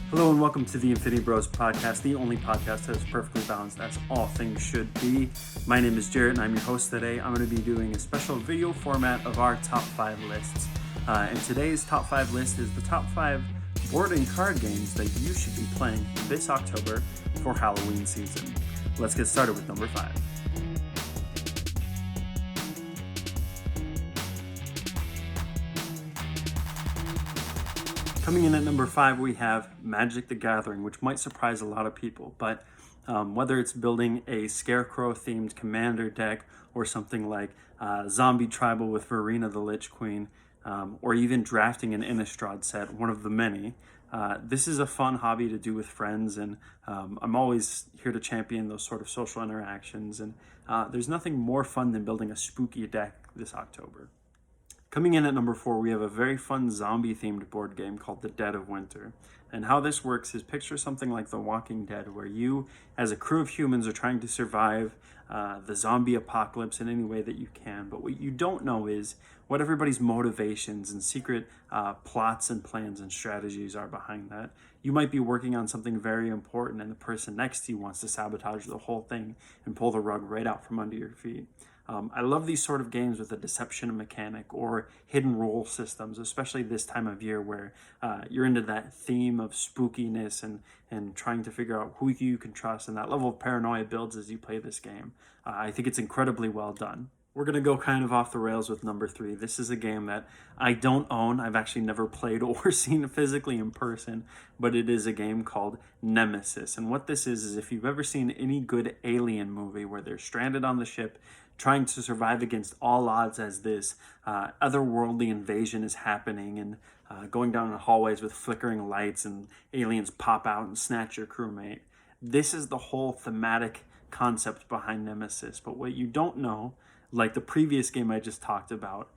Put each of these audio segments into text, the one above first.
Hello and welcome to the Infinity Bros podcast, the only podcast that is perfectly balanced as all things should be. My name is Jarret and I'm your host today. I'm going to be doing a special video format of our top 5 lists. And today's top 5 list is the top 5 board and card games that you should be playing this October for Halloween season. Let's get started with number 5. Coming in at number 5, we have Magic the Gathering, which might surprise a lot of people, but whether it's building a Scarecrow-themed Commander deck or something like Zombie Tribal with Verena the Lich Queen, or even drafting an Innistrad set, one of the many, this is a fun hobby to do with friends, and I'm always here to champion those sort of social interactions, and there's nothing more fun than building a spooky deck this October. Coming in at number 4, we have a very fun zombie-themed board game called The Dead of Winter. And how this works is picture something like The Walking Dead, where you, as a crew of humans, are trying to survive the zombie apocalypse in any way that you can. But what you don't know is what everybody's motivations and secret plots and plans and strategies are behind that. You might be working on something very important, and the person next to you wants to sabotage the whole thing and pull the rug right out from under your feet. I love these sort of games with a deception mechanic or hidden role systems, especially this time of year where you're into that theme of spookiness and trying to figure out who you can trust, and that level of paranoia builds as you play this game. I think it's incredibly well done. We're going to go kind of off the rails with number 3. This is a game that I don't own. I've actually never played or seen physically in person, but it is a game called Nemesis. And what this is if you've ever seen any good alien movie where they're stranded on the ship trying to survive against all odds as this otherworldly invasion is happening, and going down the hallways with flickering lights and aliens pop out and snatch your crewmate. This is the whole thematic concept behind Nemesis. But what you don't know, like the previous game I just talked about,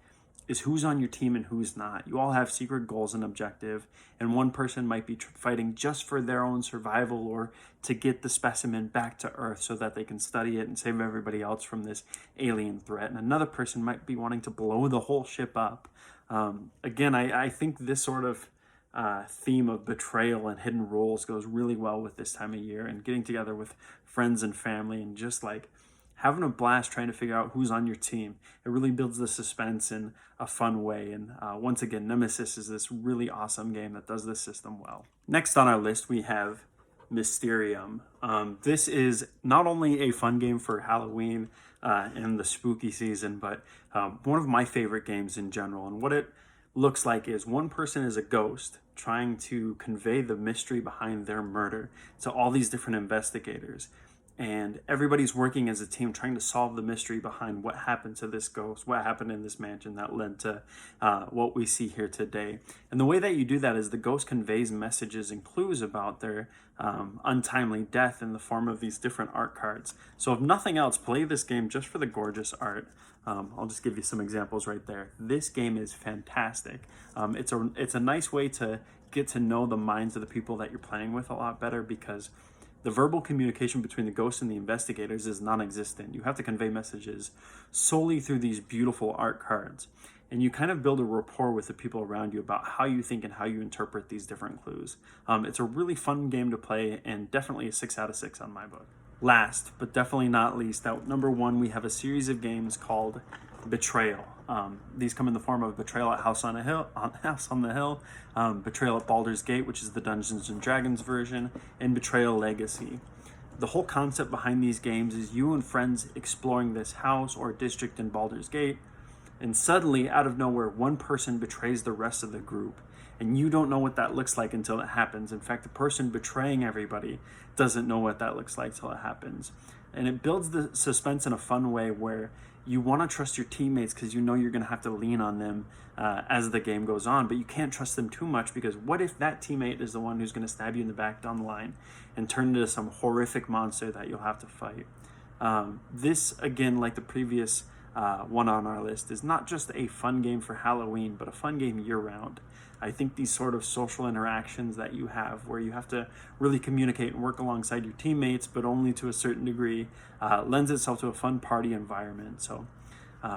is who's on your team and who's not. You all have secret goals and objective, and one person might be fighting just for their own survival or to get the specimen back to Earth so that they can study it and save everybody else from this alien threat. And another person might be wanting to blow the whole ship up. Again, I think this sort of theme of betrayal and hidden roles goes really well with this time of year, and getting together with friends and family and just like having a blast trying to figure out who's on your team. It really builds the suspense in a fun way. And once again, Nemesis is this really awesome game that does this system well. Next on our list, we have Mysterium. This is not only a fun game for Halloween and the spooky season, but one of my favorite games in general. And what it looks like is one person is a ghost trying to convey the mystery behind their murder to all these different investigators. And everybody's working as a team trying to solve the mystery behind what happened to this ghost, what happened in this mansion that led to what we see here today. And the way that you do that is the ghost conveys messages and clues about their untimely death in the form of these different art cards. So if nothing else, play this game just for the gorgeous art. I'll just give you some examples right there. This game is fantastic. It's a nice way to get to know the minds of the people that you're playing with a lot better, because the verbal communication between the ghosts and the investigators is non-existent. You have to convey messages solely through these beautiful art cards. And you kind of build a rapport with the people around you about how you think and how you interpret these different clues. It's a really fun game to play, and definitely a 6 out of 6 on my book. Last, but definitely not least, at number 1, we have a series of games called Betrayal. These come in the form of Betrayal at House on the Hill, Betrayal at Baldur's Gate, which is the Dungeons and Dragons version, and Betrayal Legacy. The whole concept behind these games is you and friends exploring this house or district in Baldur's Gate, and suddenly, out of nowhere, one person betrays the rest of the group. And you don't know what that looks like until it happens. In fact, the person betraying everybody doesn't know what that looks like till it happens. And it builds the suspense in a fun way where you want to trust your teammates because you know you're going to have to lean on them as the game goes on, but you can't trust them too much, because what if that teammate is the one who's going to stab you in the back down the line and turn into some horrific monster that you'll have to fight? This, again, like the previous one on our list, is not just a fun game for Halloween, but a fun game year-round. I think these sort of social interactions that you have, where you have to really communicate and work alongside your teammates, but only to a certain degree, lends itself to a fun party environment. So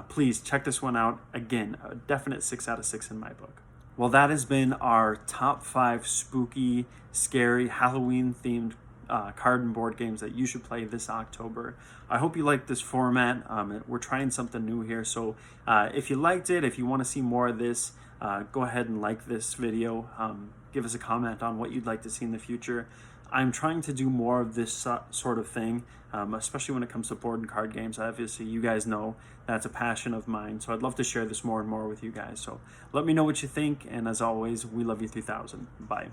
please check this one out. Again, a definite 6 out of 6 in my book. Well, that has been our top 5 spooky, scary, Halloween themed card and board games that you should play this October. I hope you like this format. We're trying something new here. So if you liked it, if you want to see more of this, go ahead and like this video. Give us a comment on what you'd like to see in the future. I'm trying to do more of this sort of thing, especially when it comes to board and card games. Obviously, you guys know that's a passion of mine, so I'd love to share this more and more with you guys. So let me know what you think, and as always, we love you 3000. Bye.